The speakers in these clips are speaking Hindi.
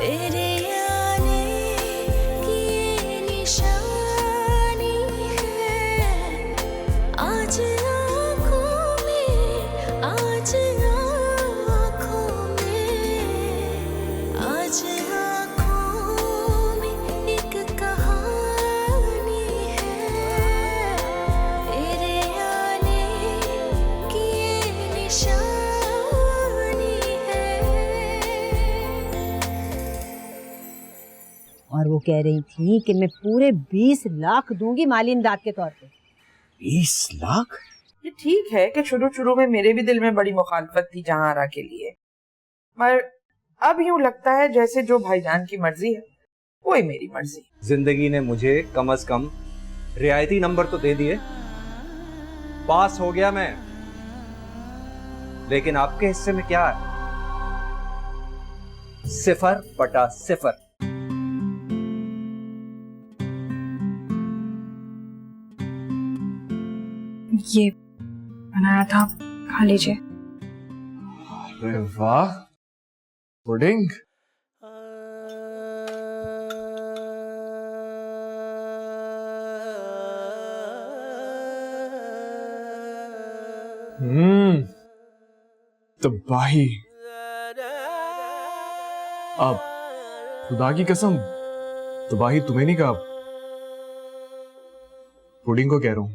तेरे आने की ये निशानी है, आज आँखों में, आज आँखों में, आज आँखों में एक कहानी है, तेरे आने की ये निशानी है। और वो कह रही थी कि मैं पूरे 20 लाख दूंगी माली इमदाद के तौर पे। 20 लाख? ये ठीक है कि शुरू में मेरे भी दिल में बड़ी मुखालफत थी जहांआरा के लिए, पर अब यूं लगता है जैसे जो भाईजान की मर्जी है वही मेरी मर्जी। जिंदगी ने मुझे कम से कम रियायती नंबर तो दे दिए, पास हो गया मैं, लेकिन आपके हिस्से में क्या है? 0/0। ये बनाया था, खा लीजिए। अरे वाह, पुडिंग। तबाही। अब खुदा की कसम, तबाही तुम्हें नहीं कहा, पुडिंग को कह रहा हूं।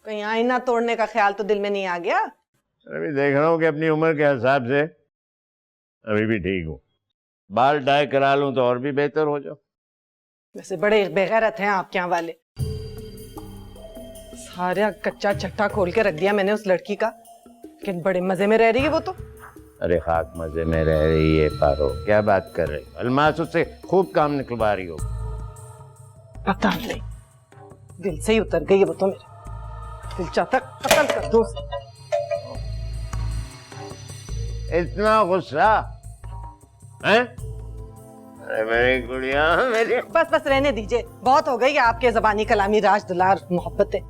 कहीं आईना तोड़ने का ख्याल तो दिल में नहीं आ गया? अभी देख रहा हूँ कि अपनी उम्र के हिसाब से अभी भी ठीक हूँ। बाल डाई करा लूं तो और भी बेहतर हो जाओ। वैसे बड़े बेगैरत हैं आपके यहाँ वाले। सारा कच्चा चट्टा खोल के रख दिया मैंने उस लड़की का, लेकिन बड़े मजे में रह रही है वो तो। अरे खाक मजे में रह रही है पारो, क्या बात कर रही? अलमास उससे खूब काम निकलवा रही हो। पता नहीं, दिल से ही उतर गई है वो तो मेरे। दिल चाहता कत्ल कर दो। इतना गुस्सा हैं? अरे मेरी गुड़िया, मेरी बस रहने दीजिए, बहुत हो गई आपके ज़बानी कलामी राज दुलार मोहब्बतें।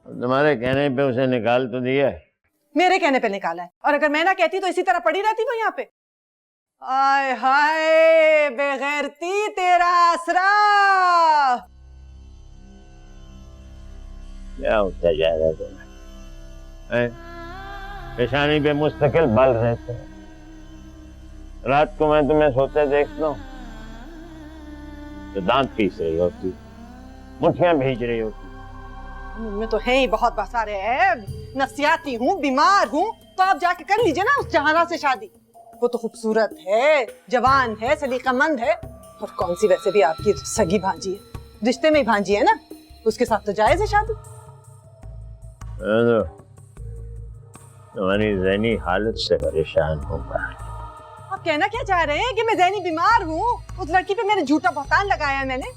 तुम्हारे कहने पे उसे निकाल तो दिया है। मेरे कहने पे निकाला है, और अगर मैं ना कहती तो इसी तरह पड़ी रहती वो यहाँ पे। आय हाय बेगैरती, तेरा आसरा। क्या होता जा रहा है तुम्हें? पेशानी पे मुस्तकिल बल रहते हैं। रात को मैं तुम्हें सोते देखता हूँ तो दांत पीस रही होती, मुठियां भीज रही होती। मुझमें तो है ही बहुत सारे है, नफसियाती हूँ, बीमार हूँ, तो आप जाके कर लीजिए ना उस जहाना से शादी। वो तो खूबसूरत है, जवान है, सलीकामंद है, और कौन सी वैसे भी आपकी सगी भांजी है, रिश्ते में ही भांजी है ना, उसके साथ तो जायज है शादी। तुम्हारी ज़हनी हालत से परेशान होगा। आप कहना क्या चाह रहे हैं कि मैं ज़हनी बीमार हूँ? उस लड़की पे मैंने झूठा बहतान लगाया है मैंने।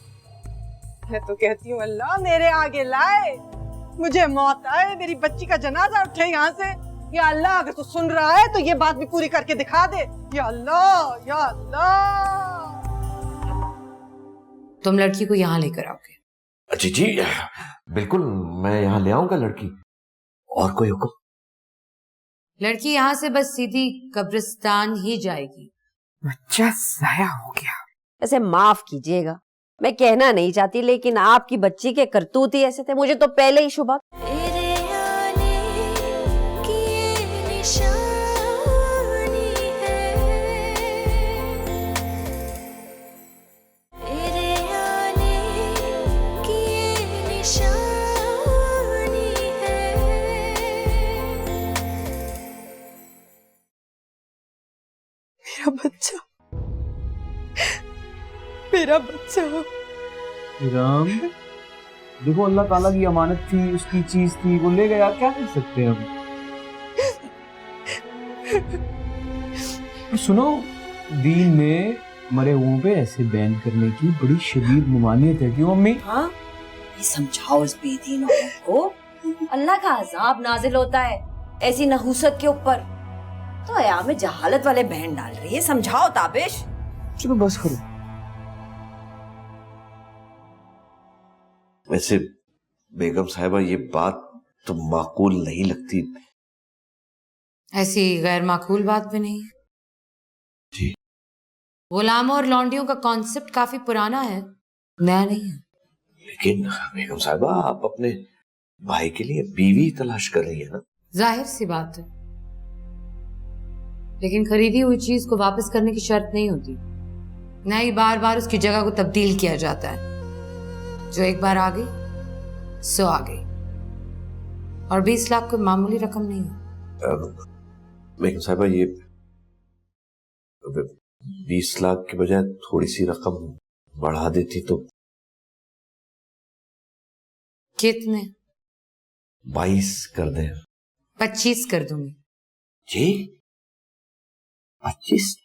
मैं तो कहती हूँ अल्लाह मेरे आगे लाए, मुझे मौत आए, मेरी बच्ची का जनाजा उठे यहाँ से। या अल्लाह अगर तू सुन रहा है तो ये बात भी पूरी करके दिखा दे। या अल्लाह, या अल्लाह। तुम लड़की को यहाँ लेकर आओगे? जी जी बिल्कुल, मैं यहाँ ले आऊंगा लड़की। और कोई हुक्म? लड़की यहाँ से बस सीधी कब्रिस्तान ही जाएगी। बच्चा जाया हो गया। ऐसे माफ कीजिएगा, मैं कहना नहीं चाहती, लेकिन आपकी बच्ची के करतूत ही ऐसे थे, मुझे तो पहले ही शुबा। तेरे आने की ये निशानी है, तेरे आने की ये निशानी है। मेरा बच्चा, मेरा बच्चा। राम, देखो अल्लाह ताला की अमानत थी, उसकी चीज थी, वो ले गया, क्या कर सकते हैं हम? सुनो, दीन में मरे हुओं पे ऐसे बैन करने की बड़ी शदीद ममानियत है, क्यों अम्मी? हाँ, ये समझाओ इस बेदीन औरत को, अल्लाह का अजाब नाजिल होता है ऐसी नहूसत के ऊपर, तो या में जहालत वाले बहन डाल रही है। समझाओ ताबिश। चलो बस करो, वैसे बेगम साहिबा ये बात तो माकूल नहीं लगती। ऐसी गैर माकूल बात भी नहीं है जी। गुलामों और लौंडियों का कॉन्सेप्ट काफी पुराना है, नया नहीं है। लेकिन बेगम साहिबा आप अपने भाई के लिए बीवी तलाश कर रही है ना? जाहिर सी बात है, लेकिन खरीदी हुई चीज को वापस करने की शर्त नहीं होती, न ही बार बार उसकी जगह को तब्दील किया जाता है। जो एक बार आ गई सो आ गई, और 20 लाख कोई मामूली रकम नहीं है। बेगम साहिबा ये 20 लाख के बजाय थोड़ी सी रकम बढ़ा देती तो। कितने? 22 कर दें। 25 कर दूंगी। जी 25?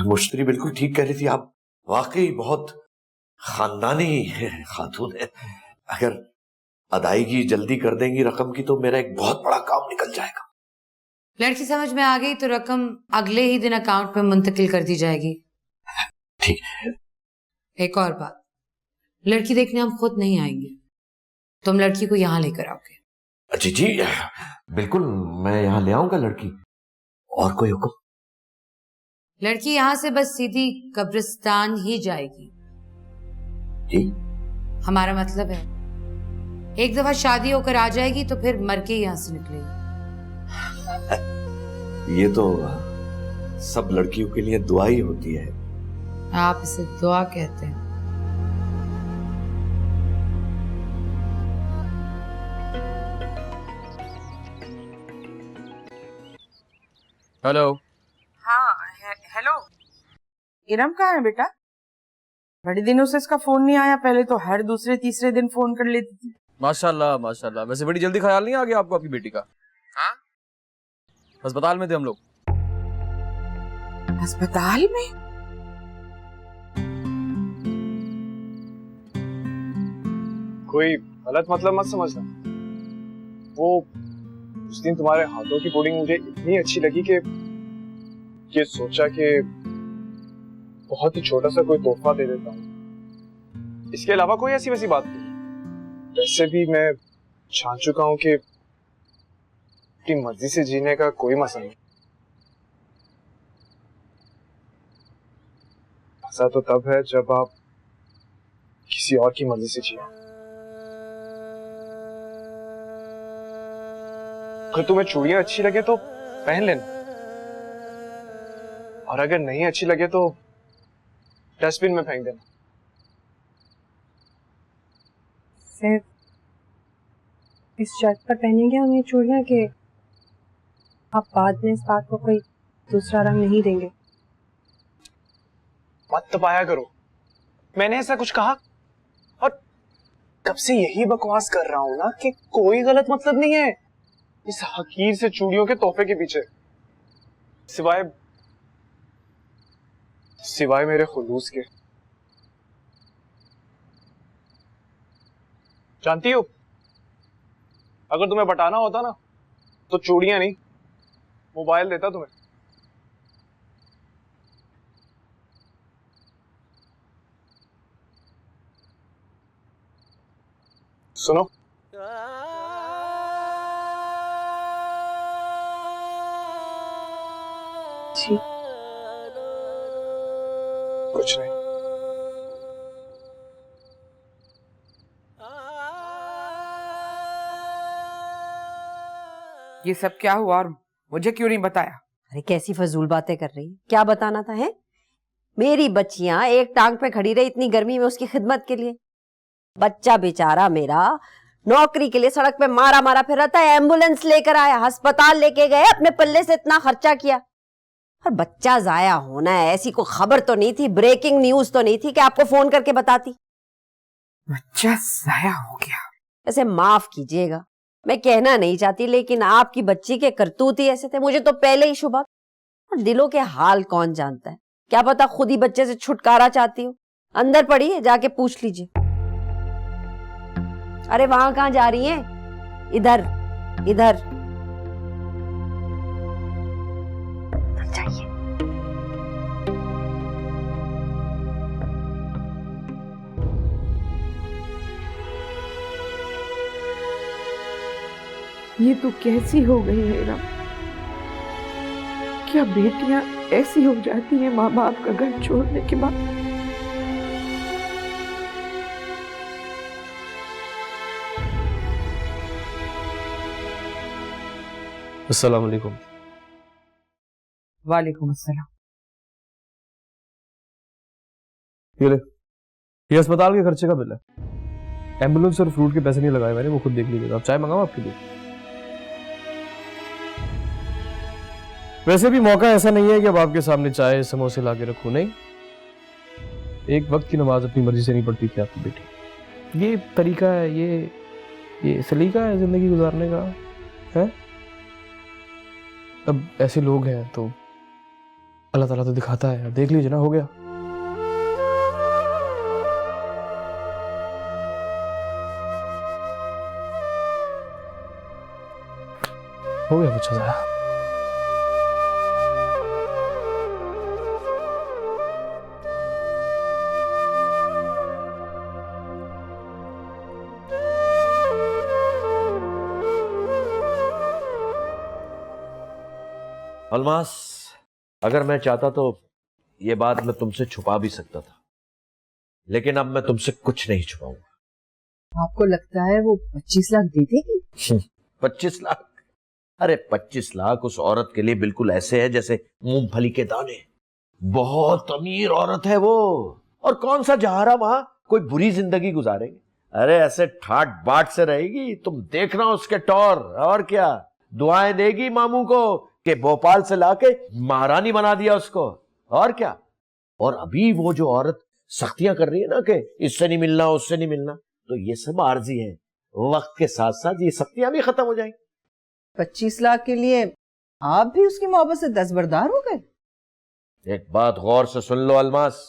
मुश्तरी बिल्कुल ठीक कह रही थी, आप वाकई बहुत खानदानी खातून है। अगर अदायगी जल्दी कर देंगी रकम की तो मेरा एक बहुत बड़ा काम निकल जाएगा। लड़की समझ में आ गई तो रकम अगले ही दिन अकाउंट में मुंतकिल कर दी जाएगी। ठीक है। एक और बात, लड़की देखने हम खुद नहीं आएंगे, तुम लड़की को यहाँ लेकर आओगे। जी जी बिल्कुल, मैं यहाँ ले आऊंगा लड़की। और कोई हुक्म? लड़की यहाँ से बस सीधी कब्रिस्तान ही जाएगी। जी? हमारा मतलब है एक दफा शादी होकर आ जाएगी तो फिर मर के यहाँ से निकलेगी। ये तो सब लड़कियों के लिए दुआ ही होती है। आप इसे दुआ कहते हैं। हेलो। हाँ हेलो। इरम कहाँ है बेटा? बड़े दिनों से इसका फोन नहीं आया, पहले तो हर दूसरे तीसरे दिन फोन कर लेती थी। माशाल्लाह माशाल्लाह। वैसे बड़ी जल्दी ख्याल नहीं आ गया आपको आपकी बेटी का? हाँ? अस्पताल में थे हम लोग। अस्पताल में? कोई गलत मतलब मत समझना। वो उस दिन तुम्हारे हाथों की पुडिंग मुझे इतनी अच्छी लगी कि ये सोचा कि बहुत ही छोटा सा कोई तोहफा दे देता हूँ। इसके अलावा कोई ऐसी वैसी बात नहीं। वैसे भी मैं जान चुका हूँ कि अपनी मर्जी से जीने का कोई मसला नहीं। ऐसा तो तब है जब आप किसी और की मर्जी से जिए। अगर तुम्हें चूड़ियां अच्छी लगे तो पहन लेना, और अगर नहीं अच्छी लगे तो डस्टबिन में फेंक देना। सिर्फ इस शर्त पर पहनेंगे हम ये चूड़ियां कि आप बाद में इस बात को कोई दूसरा रंग नहीं देंगे। मत तपाया करो, मैंने ऐसा कुछ कहा? और कब से यही बकवास कर रहा हूं ना कि कोई गलत मतलब नहीं है इस हकीर से चूड़ियों के तोहफे के पीछे, सिवाय मेरे खुलूस के। जानती हो, अगर तुम्हें बटाना होता ना तो चूड़ियां नहीं, मोबाइल देता तुम्हें। सुनो, जी कुछ नहीं। ये सब क्या हुआ और मुझे क्यों नहीं बताया? अरे कैसी फजूल बातें कर रही है, क्या बताना था? है मेरी बच्चियां एक टांग पे खड़ी रही इतनी गर्मी में उसकी खिदमत के लिए। बच्चा बेचारा मेरा नौकरी के लिए सड़क पे मारा मारा फिर रहा था, एम्बुलेंस लेकर आया, अस्पताल लेके गए, अपने पल्ले से इतना खर्चा किया, और बच्चा जाया होना है ऐसी कोई खबर तो नहीं थी, ब्रेकिंग न्यूज तो नहीं थी कि आपको फोन करके बताती। बच्चा जाया हो गया। ऐसे माफ कीजिएगा, मैं कहना नहीं चाहती, लेकिन आपकी बच्ची के करतूत ही ऐसे थे, मुझे तो पहले ही शुबा। और दिलों के हाल कौन जानता है, क्या पता खुद ही बच्चे से छुटकारा चाहती हो। अंदर पड़ी है, जाके पूछ लीजिए। अरे वहां कहाँ जा रही हैं? इधर इधर जाइए। ये तो कैसी हो गई है इरम? क्या बेटियां ऐसी हो जाती हैं माँ बाप का घर छोड़ने के बाद? अस्सलाम वालेकुम। वालेकुम अस्सलाम। ये ले, ये अस्पताल के खर्चे का बिल है। एम्बुलेंस और फ्रूट के पैसे नहीं लगाए मैंने, वो खुद देख लीजिएगा। आप चाय मंगाऊं आपके लिए? वैसे भी मौका ऐसा नहीं है कि अब आपके सामने चाय समोसे ला के रखूं, नहीं। एक वक्त की नमाज अपनी मर्जी से नहीं पड़ती थी आपकी बेटी। ये तरीका है, ये सलीका है जिंदगी गुजारने का, है। अब ऐसे लोग हैं तो अल्लाह ताला तो दिखाता है। देख लीजिए ना, हो गया। हो गया बच्चा ज़रा। अलमास, अगर मैं चाहता तो ये बात मैं तुमसे छुपा भी सकता था, लेकिन अब मैं तुमसे कुछ नहीं छुपाऊंगा। आपको लगता है वो 25 लाख दे देगी? 25 लाख? अरे 25 लाख उस औरत के लिए बिल्कुल ऐसे है जैसे मूंगफली के दाने। बहुत अमीर औरत है वो, और कौन सा जहारा वहां कोई बुरी जिंदगी गुजारेगी। अरे ऐसे ठाट बाट से रहेगी, तुम देखना उसके टौर। और क्या दुआएं देगी मामू को कि भोपाल से लाके महारानी बना दिया उसको। और क्या, और अभी वो जो औरत सख्तियां कर रही है ना कि इससे नहीं मिलना उससे नहीं मिलना, तो ये सब आर्जी है। वक्त के साथ साथ ये सख्तियां भी खत्म हो जाएंगी। 25 लाख के लिए आप भी उसकी मोहब्बत से दस्तबरदार हो गए? एक बात गौर से सुन लो अलमास,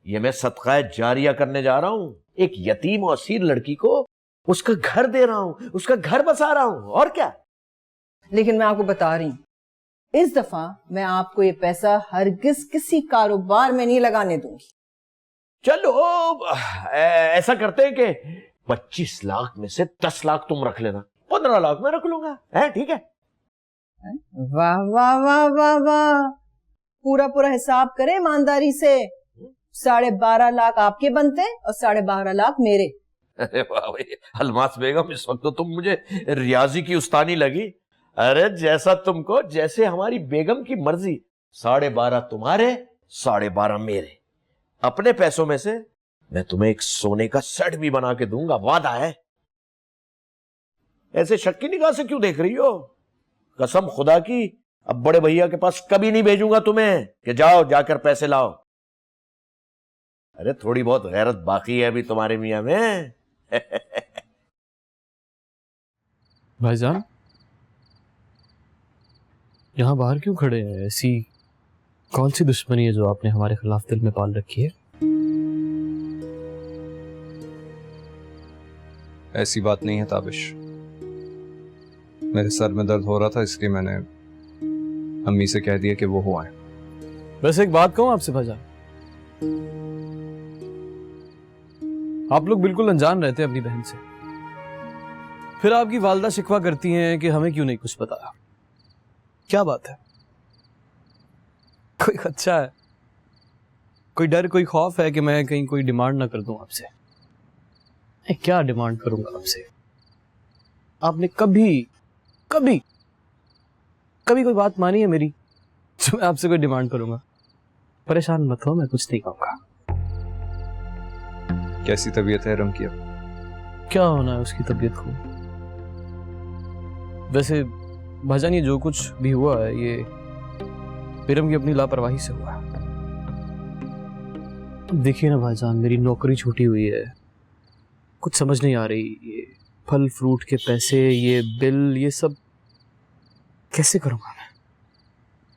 ये मैं सदका जारिया करने जा रहा हूं। एक यतीम और असीर लड़की को उसका घर दे रहा हूं, उसका घर बसा रहा हूं। और क्या। लेकिन मैं आपको बता रही हूँ, इस दफा मैं आपको ये पैसा हरगिज किसी कारोबार में नहीं लगाने दूंगी। चलो ऐसा करते हैं कि 25 लाख में से 10 लाख तुम रख लेना, 15 लाख मैं रख लूंगा, है ठीक है? वाह वाह वाह वाह वाह, पूरा पूरा हिसाब करें ईमानदारी से। 12.5 लाख आपके बनते और 12.5 लाख मेरे। अरे वाह भाई अलमास बेगम, इस वक्त तो तुम मुझे रियाजी की उस्तानी लगी। अरे जैसा तुमको, जैसे हमारी बेगम की मर्जी। 12.5 तुम्हारे, 12.5 मेरे। अपने पैसों में से मैं तुम्हें एक सोने का सेट भी बना के दूंगा, वादा है। ऐसे शक की निगाह से क्यों देख रही हो? कसम खुदा की, अब बड़े भैया के पास कभी नहीं भेजूंगा तुम्हें कि जाओ जाकर पैसे लाओ। अरे थोड़ी बहुत गैरत बाकी है अभी तुम्हारे मियां में। भाईजान, यहाँ बाहर क्यों खड़े हैं? ऐसी कौन सी दुश्मनी है जो आपने हमारे खिलाफ दिल में पाल रखी है? ऐसी बात नहीं है ताबिश, मेरे सर में दर्द हो रहा था इसलिए मैंने अम्मी से कह दिया कि वो हो आए। वैसे एक बात कहूं आपसे भाईजान, आप लोग बिल्कुल अनजान रहते हैं अपनी बहन से, फिर आपकी वालदा शिकवा करती हैं कि हमें क्यों नहीं कुछ बताया। क्या बात है? कोई खदशा है, कोई डर, कोई खौफ है कि मैं कहीं कोई डिमांड ना कर दूं आपसे? मैं क्या डिमांड करूंगा आपसे? आपने कभी कभी कभी कोई बात मानी है मेरी जो मैं आपसे कोई डिमांड करूंगा? परेशान मत हो, मैं कुछ नहीं कहूंगा। कैसी तबीयत है इरम की? क्या होना है उसकी तबीयत को? वैसे भाईजान, ये जो कुछ भी हुआ है ये इरम की अपनी लापरवाही से हुआ है। देखिए ना भाईजान, मेरी नौकरी छूटी हुई है, कुछ समझ नहीं आ रही। ये फल फ्रूट के पैसे, ये बिल, ये सब कैसे करूंगा मैं?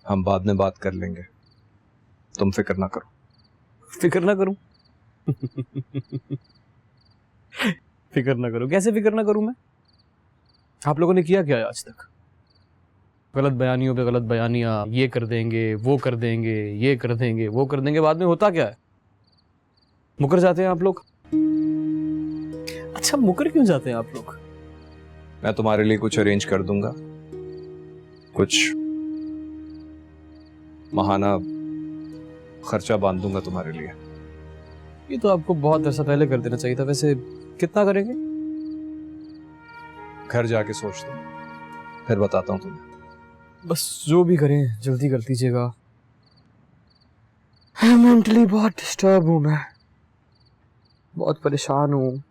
हम बाद में बात कर लेंगे, तुम फिक्र ना करो। फिक्र ना करूं? फिक्र ना करूं? कैसे फिक्र ना करूं मैं? आप लोगों ने किया क्या है आज तक? गलत बयानियों पे गलत बयानियां, ये कर देंगे, वो कर देंगे, ये कर देंगे, वो कर देंगे, बाद में होता क्या है? मुकर जाते हैं आप लोग। अच्छा, मुकर क्यों जाते हैं आप लोग? मैं तुम्हारे लिए कुछ अरेंज कर दूंगा, कुछ माहाना खर्चा बांध दूंगा तुम्हारे लिए। ये तो आपको बहुत ऐसा पहले कर देना चाहिए था। वैसे कितना करेंगे? घर जाके सोचता हूँ, फिर बताता हूँ तुम्हें। बस जो भी करें जल्दी कर दीजिएगा। मेंटली बहुत डिस्टर्ब हूँ मैं, बहुत परेशान हूँ।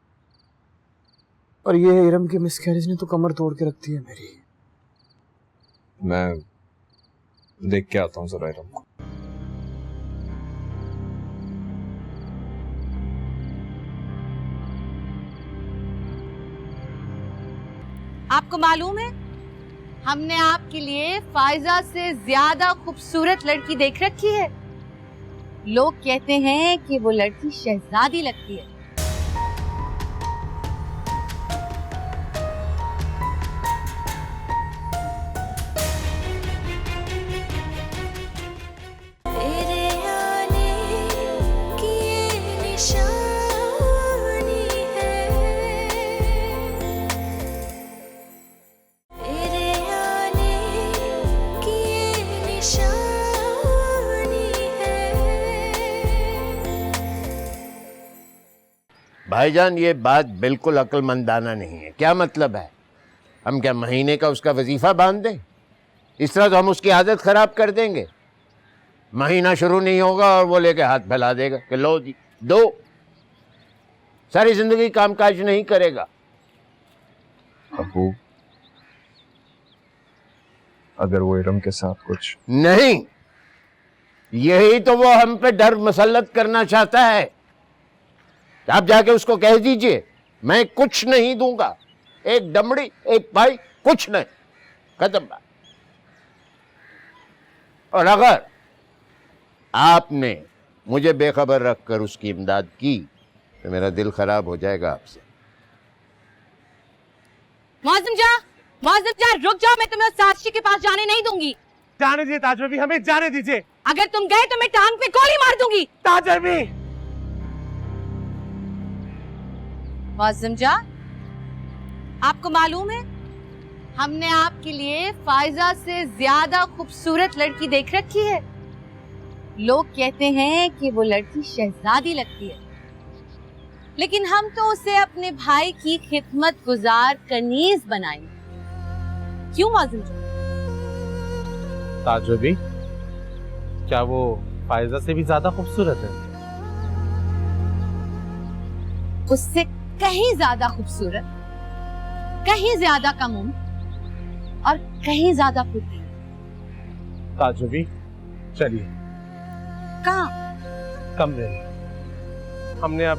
और ये इरम के मिसकैरेज ने तो कमर तोड़ के रखती है मेरी। मैं देख के आता हूँ जरा इरम को। आपको मालूम है, हमने आपके लिए फायजा से ज्यादा खूबसूरत लड़की देख रखी है। लोग कहते हैं कि वो लड़की शहजादी लगती है। तेरे आने की ये निशानी है, तेरे आने की ये निशानी है। भाईजान, ये बात बिल्कुल अक्लमंदाना नहीं है। क्या मतलब है? हम क्या महीने का उसका वजीफा बांध दें? इस तरह तो हम उसकी आदत खराब कर देंगे। महीना शुरू नहीं होगा और वो लेके हाथ फैला देगा कि लो जी दो, सारी जिंदगी कामकाज नहीं करेगा। अबू, अगर वो इरम के साथ कुछ नहीं, यही तो वो हम पे डर मसल्लत करना चाहता है। आप जाके उसको कह दीजिए मैं कुछ नहीं दूंगा, एक दमड़ी एक पाई कुछ नहीं, खत्म बात। और अगर आपने मुझे बेखबर रखकर उसकी इमदाद की तो मेरा दिल खराब हो जाएगा आपसे। मौसम जा रुक जाओ, मैं तुम्हें उस साक्षी के पास जाने नहीं दूंगी। जाने दीजिए ताज भाभी, हमें जाने दीजिए। अगर तुम गए तो मैं टांग पे गोली मार दूंगी। ताज भाभी, मौसम जा, आपको मालूम है, हमने आपके लिए फायजा से ज्यादा खूबसूरत लड़की देख रखी है। लोग कहते हैं कि वो लड़की शहजादी लगती है, लेकिन हम तो उसे अपने भाई की खिदमत गुजार कनीज बनाएंगे। क्यों मौसम जी? ताज भाभी, क्या वो फायजा से भी ज्यादा खूबसूरत है? उससे कहीं ज्यादा खूबसूरत, कहीं ज्यादा कम उम्र और कहीं ज्यादा फुर्ती। ताज भाभी, चलिए कहाँ? कमरे में। हमने अब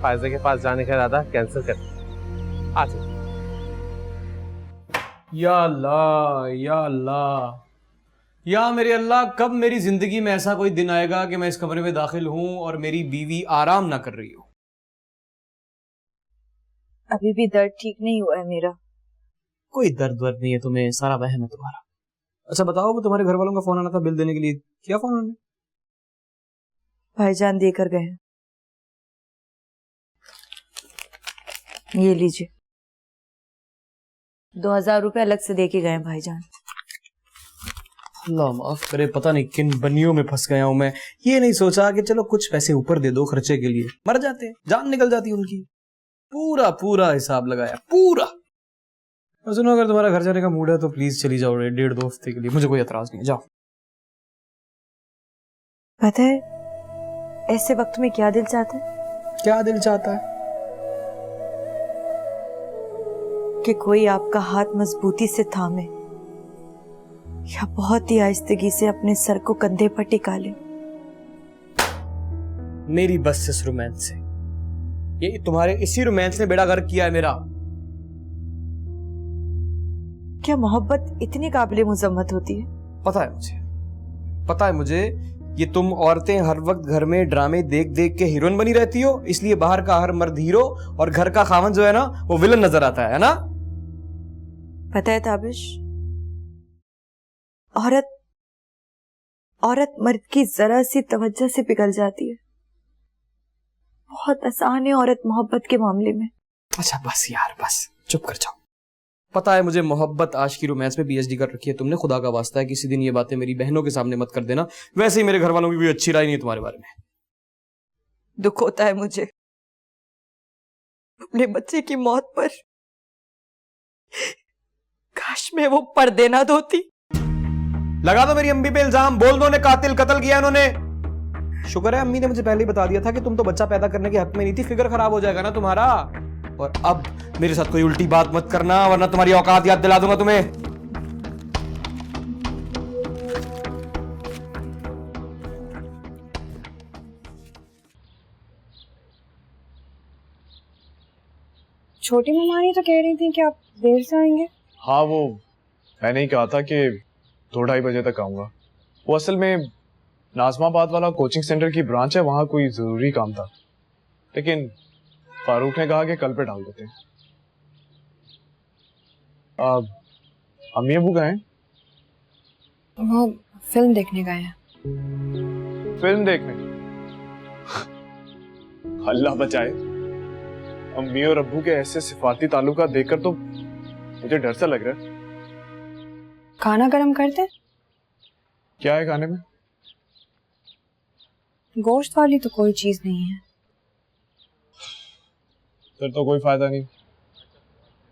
फायजा के पास जाने का इरादा कैंसिल कर दिया। आ जाइए। या अल्लाह, या अल्लाह, या मेरे अल्लाह, कब मेरी जिंदगी में ऐसा कोई दिन आएगा कि मैं इस कमरे में दाखिल हूं और मेरी बीवी आराम ना कर रही हो। अभी भी दर्द ठीक नहीं हुआ है मेरा। कोई दर्द वर्द नहीं है तुम्हें, सारा वहम है तुम्हारा। अच्छा बताओ, वो तुम्हारे घर वालों का फोन आना था बिल देने के लिए, क्या फोन आना? भाईजान देकर गए हैं। ये लीजिए, 2000 रुपए अलग से देके गए हैं भाईजान। अल्लाह माफ करे, पता नहीं किन बनियों में फंस गया हूं मैं। ये नहीं सोचा कि चलो कुछ पैसे ऊपर दे दो खर्चे के लिए, मर जाते, जान निकल जाती उनकी। पूरा पूरा हिसाब लगाया, पूरा। और सुनो, अगर तुम्हारा घर जाने का मूड है तो प्लीज चली जाओ 1.5-2 हफ्ते के लिए, मुझे कोई एतराज नहीं है, जाओ। पता है ऐसे वक्त में क्या दिल चाहता है? क्या दिल चाहता है? कि कोई आपका हाथ मजबूती से थामे या बहुत ही आहिस्तगी से अपने सर को कंधे पर टिका ले। मेरी बस इस रोमांस से, ये तुम्हारे इसी रोमांस ने बेड़ा गर्क किया है मेरा। क्या मोहब्बत इतनी काबिले मुजम्मत होती है? पता है मुझे, पता है मुझे। ये तुम औरतें हर वक्त घर में ड्रामे देख देख के हीरोइन बनी रहती हो, इसलिए बाहर का हर मर्द हीरो और घर का खावन जो है ना वो विलन नजर आता है ना? पता है ताबिश, औरत मर्द की जरा सी तवज्जो से पिघल जाती है। बहुत आसान है औरत मोहब्बत के मामले में। अच्छा बस यार, बस चुप कर जाओ। पता है मुझे मोहब्बत आशिकी रोमांस में पीएचडी कर रखी है तुमने, खुदा का वास्ता है किसी दिन ये बातें मेरी बहनों के सामने मत कर देना। वैसे ही मेरे घर वालों की भी अच्छी राय नहीं है तुम्हारे बारे में। दुख होता है मुझे अपने बच्चे की मौत पर। काश मैं वो पर्दे ना धोती। लगा दो मेरी अम्मी पे इल्जाम, बोल दो ने कातिल कत्ल किया इन्होंने। शुक्र है अम्मी ने मुझे पहले ही बता दिया था कि तुम तो बच्चा पैदा करने के हक में नहीं थी, फिगर खराब हो जाएगा ना तुम्हारा। और अब मेरे साथ कोई उल्टी बात मत करना वरना तुम्हारी औकात याद दिला दूंगा तुम्हें। छोटी ममानी तो कह रही थी कि आप देर से आएंगे। हाँ, वो मैंने ही कहा था कि 2-2:30 बजे तक आऊंगा। वो असल में नाजमाबाद वाला कोचिंग सेंटर की ब्रांच है, वहां कोई जरूरी काम था, लेकिन फारूक ने कहा कि कल पे डाल देते हैं। अम्मी अबू गए हैं? वो फिल्म देखने गए हैं। फिल्म देखने? अल्लाह बचाए, अम्मी और अब्बू के ऐसे सिफाती ताल्लुकात देखकर तो मुझे डर सा लग रहा है। खाना गरम करते? क्या है खाने में? गोश्त वाली तो कोई चीज नहीं है। फिर तो कोई फायदा नहीं,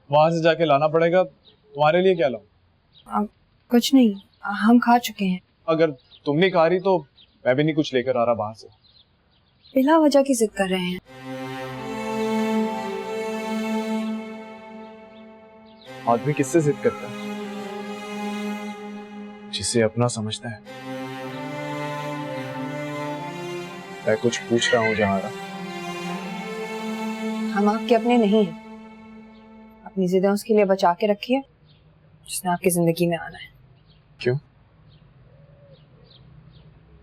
वहां से जाके लाना पड़ेगा। तुम्हारे लिए क्या लाऊं? कुछ नहीं, हम खा चुके हैं। अगर तुम नहीं खा रही तो मैं भी नहीं कुछ लेकर आ रहा बाहर से। बिला वजह की जिद कर रहे हैं। आदमी किससे जिद करता है? जिसे अपना समझता है। मैं कुछ पूछ रहा हूँ जहारा। हम आपके अपने नहीं हैं। अपनी जिदें उसके लिए बचा के रखिए जिसने आपकी जिंदगी में आना है। क्यों?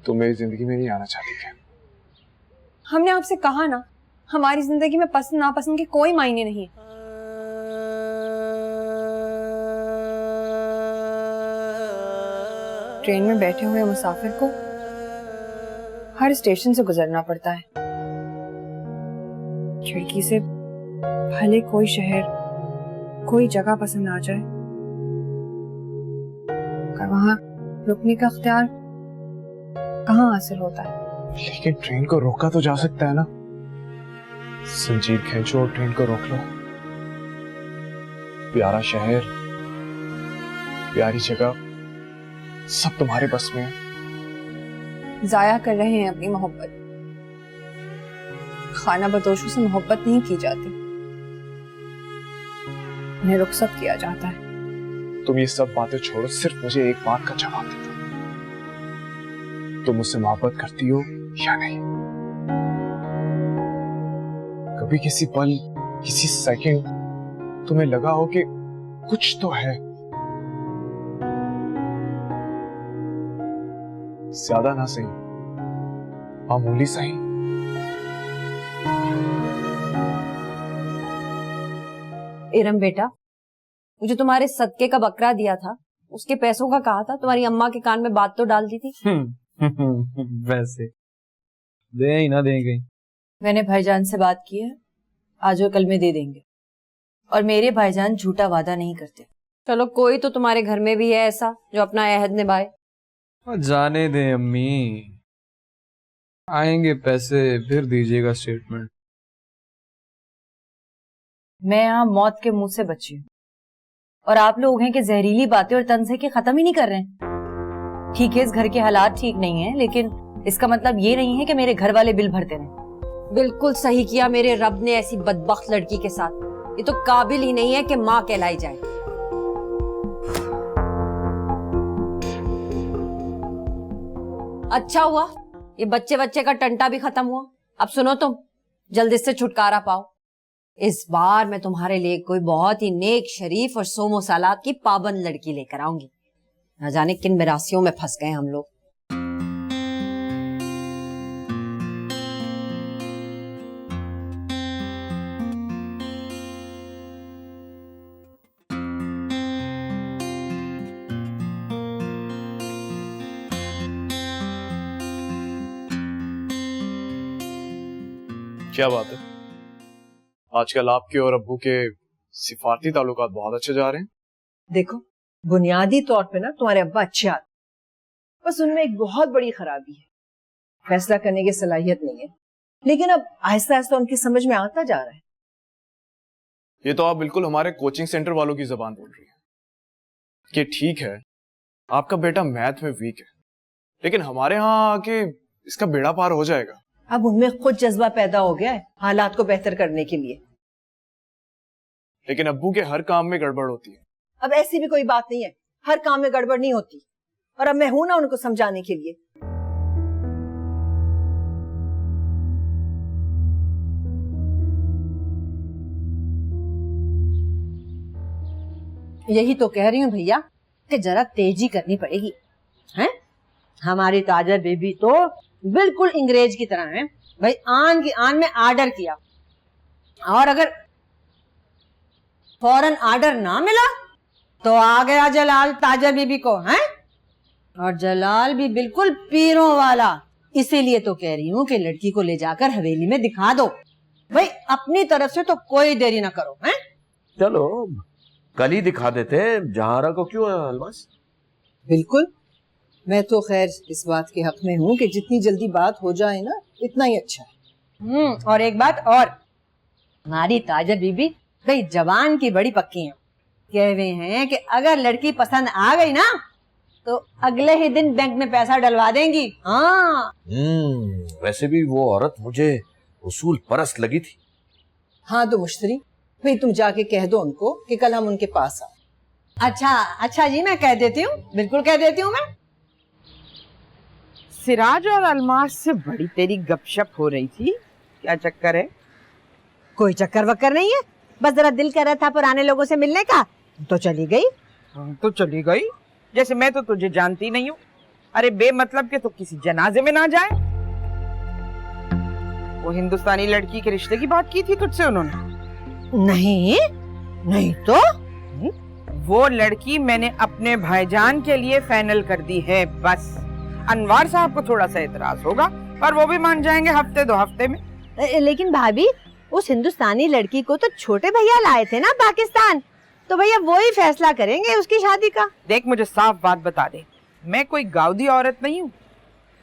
तुम मेरी जिंदगी में नहीं आना चाहती क्या? हमने आपसे कहा ना, हमारी जिंदगी में पसंद नापसंद के कोई मायने नहीं है। ट्रेन में बैठे हुए मुसाफिर को हर स्टेशन से गुजरना पड़ता है। खिड़की से भले कोई शहर, कोई जगह पसंद आ जाए, पर वहां रुकने का इख्तियार कहाँ हासिल होता है? लेकिन ट्रेन को रोका तो जा सकता है ना। संजीर खींचो और ट्रेन को रोक लो। प्यारा शहर, प्यारी जगह, सब तुम्हारे बस में है। जाया कर रहे हैं अपनी मोहब्बत। खाना बदोशों से मोहब्बत नहीं की जाती, उन्हें रुखसत किया जाता है। तुम ये सब बातें छोड़ो, सिर्फ मुझे एक बात का जवाब दे दो। तुम मुझसे मोहब्बत करती हो या नहीं? कभी किसी पल, किसी सेकंड तुम्हें लगा हो कि कुछ तो है? ज्यादा ना सही, मामूली सही। इरम बेटा, मुझे तुम्हारे सदके का बकरा दिया था, उसके पैसों का कहा था, तुम्हारी अम्मा के कान में बात तो डाल दी थी। वैसे दे ही ना देंगे। मैंने भाईजान से बात की है, आज और कल में दे देंगे। और मेरे भाईजान झूठा वादा नहीं करते। चलो, कोई तो तुम्हारे घर में भी है ऐसा जो अपना अहद निभाए। जाने दें अम्मी, आएंगे पैसे फिर दीजिएगा स्टेटमेंट। मैं यहाँ मौत के मुंह से बची हूँ और आप लोग हैं कि जहरीली बातें और तंज है कि खत्म ही नहीं कर रहे हैं। ठीक है, इस घर के हालात ठीक नहीं है, लेकिन इसका मतलब ये नहीं है कि मेरे घर वाले बिल भरते रहे। बिल्कुल सही किया मेरे रब ने ऐसी बदबख्त लड़की के साथ। ये तो काबिल ही नहीं है कि माँ कहलाई जाए। अच्छा हुआ ये बच्चे का टंटा भी खत्म हुआ। अब सुनो, तुम जल्दी से छुटकारा पाओ। इस बार मैं तुम्हारे लिए कोई बहुत ही नेक, शरीफ और सोमो सालात की पाबंद लड़की लेकर आऊंगी। न जाने किन मिरासियों में फंस गए हम लोग। क्या बात है, आजकल आपके और अब्बू के सिफारती ताल्लुकात बहुत अच्छे जा रहे हैं। देखो, बुनियादी तौर पे ना तुम्हारे अब्बा अच्छे आदमी, बस उनमें एक बहुत बड़ी खराबी है, फैसला करने की सलाहियत नहीं है। लेकिन अब आहिस्ता आहिस्ता उनकी समझ में आता जा रहा है। ये तो आप बिल्कुल हमारे कोचिंग सेंटर वालों की जबान बोल रही है कि ठीक है आपका बेटा मैथ में वीक है, लेकिन हमारे यहाँ आके इसका बेड़ा पार हो जाएगा। अब उनमें खुद जज्बा पैदा हो गया है हालात को बेहतर करने के लिए। लेकिन अब्बू के हर काम में गड़बड़ होती है। अब ऐसी भी कोई बात नहीं है, हर काम में गड़बड़ नहीं होती, और अब मैं हूं ना उनको समझाने के लिए। यही तो कह रही हूँ भैया कि जरा तेजी करनी पड़ेगी। हैं? हमारी ताजा बेबी तो बिल्कुल अंग्रेज की तरह है भाई, आन की आन में आर्डर किया, और अगर फौरन आर्डर ना मिला तो आ गया जलाल ताजा बीबी को। हैं? और जलाल भी बिल्कुल पीरों वाला। इसीलिए तो कह रही हूँ कि लड़की को ले जाकर हवेली में दिखा दो भाई, अपनी तरफ से तो कोई देरी ना करो। हैं? चलो कल ही दिखा देते हैं, जहारा को क्यों है अलमास? बिल्कुल, मैं तो खैर इस बात के हक में हूँ कि जितनी जल्दी बात हो जाए ना इतना ही अच्छा है। और एक बात और, हमारी ताजा बीबी भाई जवान की बड़ी पक्की है, कह रहे हैं कि अगर लड़की पसंद आ गई ना तो अगले ही दिन बैंक में पैसा डलवा देंगी। हाँ वैसे भी वो औरत मुझे उसूल परस्त लगी थी। हाँ तो मुश्तरी भाई तुम जाके कह दो उनको कि कल हम उनके पास आए। अच्छा जी, मैं कह देती हूँ, बिल्कुल कह देती हूँ मैं। सिराज और अलमास से बड़ी तेरी गपशप हो रही थी, क्या चक्कर है? कोई चक्कर वक्कर नहीं है, बस जरा दिल कर रहा था पुराने लोगों से मिलने का, तो चली गई। तो चली गई, जैसे मैं तो तुझे जानती नहीं हूँ। अरे बेमतलब के तो किसी जनाजे में ना जाए। वो हिंदुस्तानी लड़की के रिश्ते की बात की थी तुझसे उन्होंने? नहीं तो वो लड़की मैंने अपने भाईजान के लिए फाइनल कर दी है बस। अनवार साहब को थोड़ा सा एतराज होगा, पर वो भी मान जाएंगे हफ्ते 2 हफ्ते में। लेकिन भाभी, उस हिंदुस्तानी लड़की को तो छोटे भैया लाए थे ना पाकिस्तान, तो भैया वो ही फैसला करेंगे उसकी शादी का। देख, मुझे साफ बात बता दे, मैं कोई गाउदी औरत नहीं हूँ,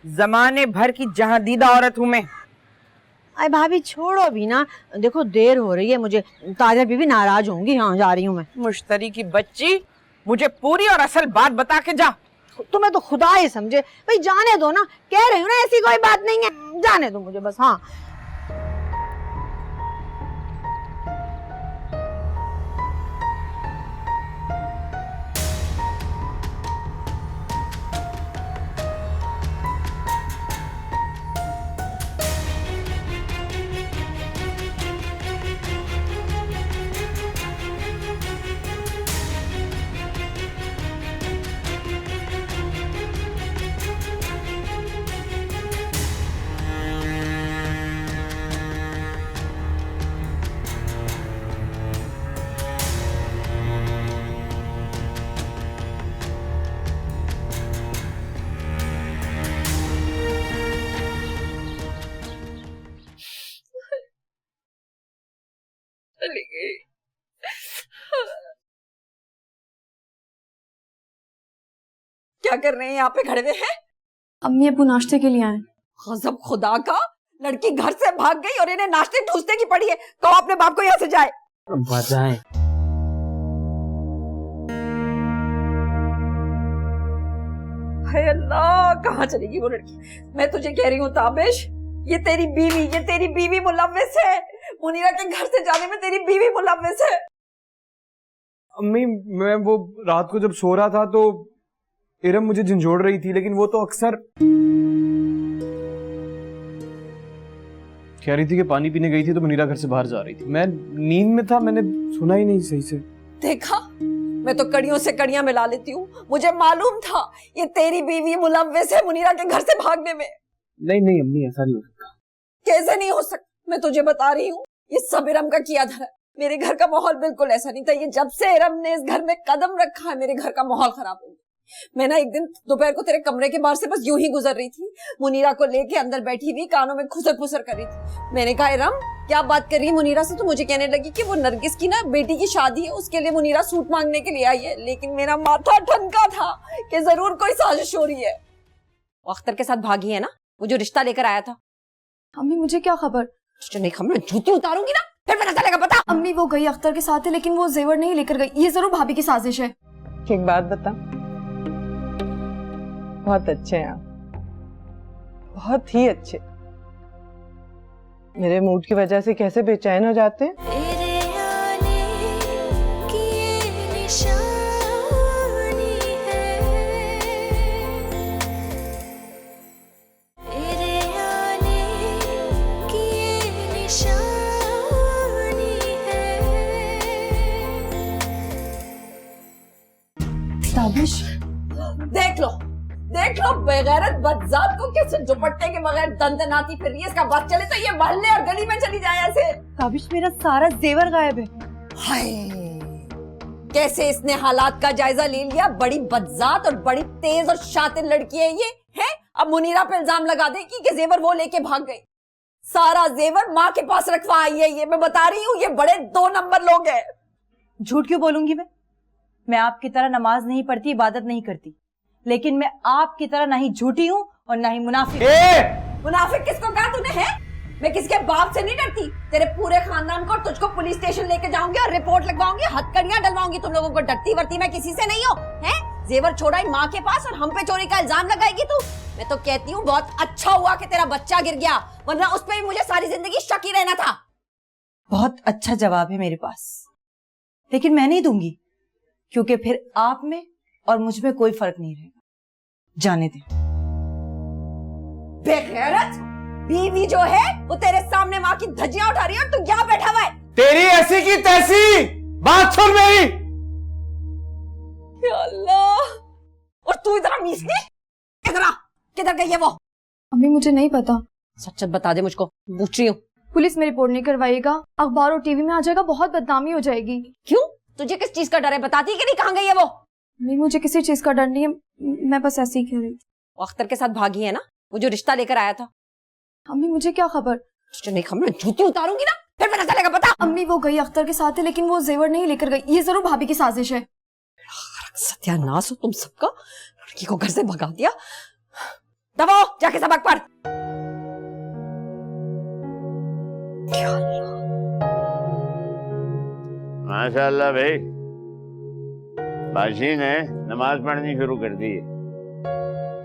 जमाने भर की जहाँ दीदा औरत हूँ मैं। अरे भाभी छोड़ो भी ना, देखो देर हो रही है, मुझे ताजा बीबी नाराज होंगी। हाँ जा रही हूँ मैं। मुश्तरी की बच्ची, मुझे पूरी और असल बात बता के जा। तुम्हें तो खुदा ही समझे भाई, जाने दो ना, कह रही हूँ ना ऐसी कोई बात नहीं है, जाने दो मुझे बस। हाँ चली गई। क्या कर रहे हैं यहाँ पे खड़े हुए हैं? अम्मी अब्बू नाश्ते के लिए आए। गज़ब खुदा का, लड़की घर से भाग गई और इन्हें नाश्ते ठूसने की पड़ी है। कहो अपने बाप को यहाँ से जाए। बजाएं। हाय अल्लाह, कहाँ चलेगी वो लड़की? मैं तुझे कह रही हूँ ताबिश, ये तेरी बीवी मुलव्विस है। मुनीरा के घर से जाने में तेरी बीवी मुलव्विस है। अम्मी, मैं वो रात को जब सो रहा था तो इरम मुझे झंझोड़ रही थी, लेकिन वो तो अक्सर कह रही थी कि पानी पीने गई थी तो मुनीरा घर से बाहर जा रही थी। मैं नींद में था, मैंने सुना ही नहीं सही से। देखा, मैं तो कड़ियों से कड़ियां मिला लेती हूँ। मुझे मालूम था ये तेरी बीवी मुलव्विस है मुनीरा के घर से भागने में। नहीं अम्मी, ऐसा नहीं हो सकता। कैसे नहीं हो सकता? मैं तुझे बता रही हूँ, ये सब इरम का किया धरा। मेरे घर का माहौल बिल्कुल ऐसा नहीं था। ये जब से इरम ने इस घर में कदम रखा है, मेरे घर का माहौल खराब हो गया। मैं ना एक दिन दोपहर को तेरे कमरे के बाहर से बस यूं ही गुजर रही थी, मुनीरा को लेके अंदर बैठी हुई कानों में खुसर फुसर कर रही थी। मैंने कहा रम क्या बात कर रही है मुनीरा से, तो मुझे कहने लगी कि वो नरगिस की ना बेटी की शादी है, उसके लिए मुनीरा सूट मांगने के लिए आई है। लेकिन मेरा माथा ठनका था कि जरूर कोई साजिश हो रही है। अख्तर के साथ भागी है ना, वो जो रिश्ता लेकर आया था। अम्मी मुझे क्या खबर? तुझे नहीं खबर, जूती उतारूंगी ना फिर पता चलेगा। पता अम्मी वो गई अख्तर के साथ है, लेकिन वो जेवर नहीं लेकर गई। ये जरूर भाभी की साजिश है। एक बात बता, बहुत अच्छे हैं आप, बहुत ही अच्छे। मेरे मूड की वजह से कैसे बेचैन हो जाते हैं। तेरे आने की ये निशानी है, तेरे आने की ये निशानी है। ताबिश देख लो बेगैरत बदजात को कैसे दुपट्टे के बगैर दंदनाती फिर रही है। इसका बात चले तो ये मोहल्ले और गली में चली जाए ऐसे। ताबिश मेरा सारा जेवर गायब है। हाय कैसे इसने हालात का जायजा ले लिया। बड़ी बदजात और बड़ी तेज और शातिर लड़की है ये है। अब मुनीरा पे इल्जाम लगा देगी कि जेवर वो लेके भाग गई। सारा जेवर माँ के पास रखवा आई है ये। मैं बता रही हूँ ये बड़े 2 नंबर लोग हैं। झूठ क्यों बोलूंगी मैं आपकी तरह नमाज नहीं पढ़ती, इबादत नहीं करती, लेकिन मैं आपकी तरह ना ही झूठी हूँ और ना ही मुनाफिक। मुनाफिक किसको कहा तूने है? मैं किसके बाप से नहीं डरती। तेरे पूरे खानदान को और तुझको पुलिस स्टेशन लेके जाऊंगी और रिपोर्ट लगवाऊंगी, हथकड़ियां डलवाऊंगी तुम लोगों को। डरती वरती मैं किसी से नहीं हूँ है। जेवर छोड़ा ही माँ के पास और हम पे चोरी का इल्जाम लगाएगी तू। मैं तो कहती हूँ बहुत अच्छा हुआ कि तेरा बच्चा गिर गया, वरना उस पर भी मुझे सारी जिंदगी शक ही रहना था। बहुत अच्छा जवाब है मेरे पास, लेकिन मैं नहीं दूंगी, क्योंकि फिर आप में और मुझ में कोई फर्क नहीं रहेगा। जाने दे। बेगैरत बीवी जो है वो तेरे सामने माँ की धज्जियां उठा रही है और तू यहाँ बैठा हुआ है। तेरी ऐसी की तैसी बात सुन मेरी। या अल्लाह, और तू इतना मीसनी किधर गई है वो? अम्मी मुझे नहीं पता। सच बता दे मुझको, पूछ रही हूँ। पुलिस में रिपोर्ट नहीं करवाएगा, अखबार और टीवी में आ जाएगा, बहुत बदनामी हो जाएगी। क्यों? तुझे किस चीज का डर है? बताती कि नहीं कहाँ गई है वो? नहीं मुझे किसी चीज का डर नहीं है, मैं बस ऐसे ही कह रही थी। अख्तर के साथ भागी है ना, वो जो रिश्ता लेकर आया था। अम्मी मुझे क्या खबर? तुझे नहीं खबर, जूती उतारूंगी ना फिर पता चलेगा। पता अम्मी वो गई अख्तर के साथ है, लेकिन वो जेवर नहीं लेकर गई। ये जरूर भाभी की साजिश है। सत्यानाश हो तुम सबका। लड़की को घर से भगा दिया। दबाओ जाके सबक पढ़। माशाल्लाह भाई, बाशी ने नमाज पढ़नी शुरू कर दी है।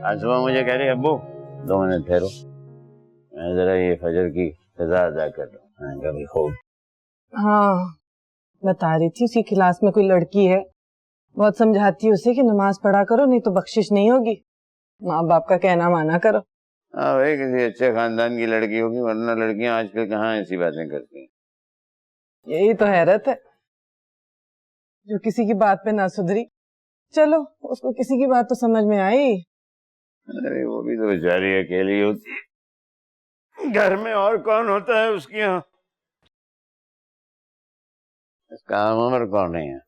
आज सुबह मुझे कह रही अब्बू 2 मिनट ठहरो, मैं जरा ये फजर की सजा अदा कर रहा हूँ। कभी खूब। हाँ बता रही थी उसकी क्लास में कोई लड़की है, बहुत समझाती है उसे कि नमाज पढ़ा करो नहीं तो बख्शिश नहीं होगी, माँ बाप का कहना माना करो। हाँ भाई, किसी अच्छे खानदान की लड़की होगी, वरना लड़कियां आजकल कहाँ ऐसी बातें करती हैं। यही तो हैरत है जो किसी की बात पे ना सुधरी। चलो उसको किसी की बात तो समझ में आई। अरे वो भी तो बेचारी अकेली होती है, घर में और कौन होता है उसके यहाँ। इसका उम्र कौन नहीं है।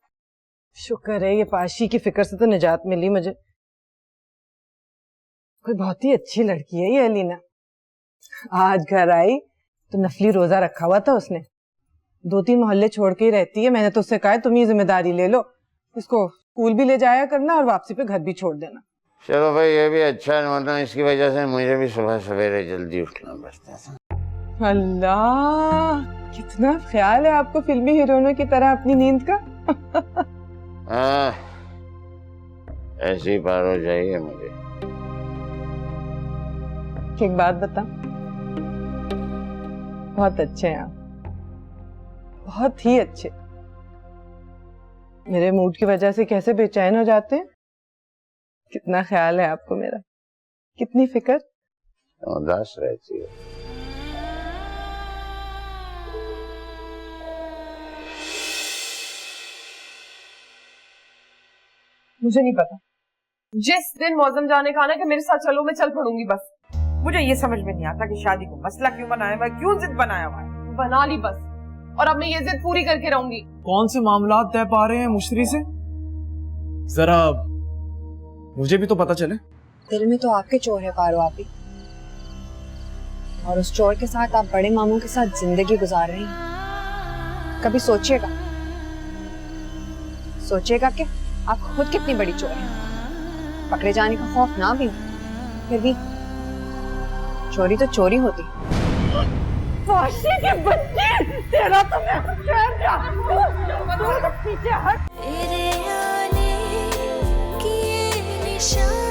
शुक्र है ये पाशी की फिक्र से तो निजात मिली मुझे। कोई बहुत ही अच्छी लड़की है ये अलीना। आज घर आई तो नफली रोजा रखा हुआ था उसने। 2-3 मोहल्ले छोड़ के ही रहती है। मैंने तो उससे कहा तुम ये जिम्मेदारी ले लो, इसको स्कूल भी ले जाया करना और वापसी पे घर भी छोड़ देना। चलो भाई ये भी अच्छा है, वरना इसकी वजह से मुझे भी सुबह सवेरे जल्दी उठना पड़ता था। अल्लाह कितना ख्याल है आपको फिल्मी हीरोइनों की तरह अपनी नींद का। ऐसी पारो चाहिए मुझे। एक बात बता, बहुत अच्छे हैं आप, बहुत ही अच्छे। मेरे मूड की वजह से कैसे बेचैन हो जाते हैं। कितना ख्याल है आपको मेरा, कितनी फिक्र। उदास रहती है। मुझे नहीं पता, जिस दिन मौसम जाने का ना कि मेरे साथ चलो मैं चल पड़ूंगी बस। मुझे ये समझ में नहीं आता कि शादी को मसला क्यों बनाया हुआ है, क्यों जिद बनाया हुआ है। बना ली बस, और अब मैं ये जिद पूरी करके रहूंगी। कौन से मामलात तय पा रहे हैं मुश्तरी से? जरा मुझे भी तो पता चले। दिल में तो आपके चोर है पारो आपी, और उस चोर के साथ आप बड़े मामू के साथ जिंदगी गुजार रही हैं। कभी सोचिएगा कि आप खुद कितनी बड़ी चोर हैं। पकड़े जाने का खौफ ना भी हो, फिर भी चोरी तो चोरी होती। के बच्चे, तेरा तो मैं पीछे हट। तेरे आने की ये निशान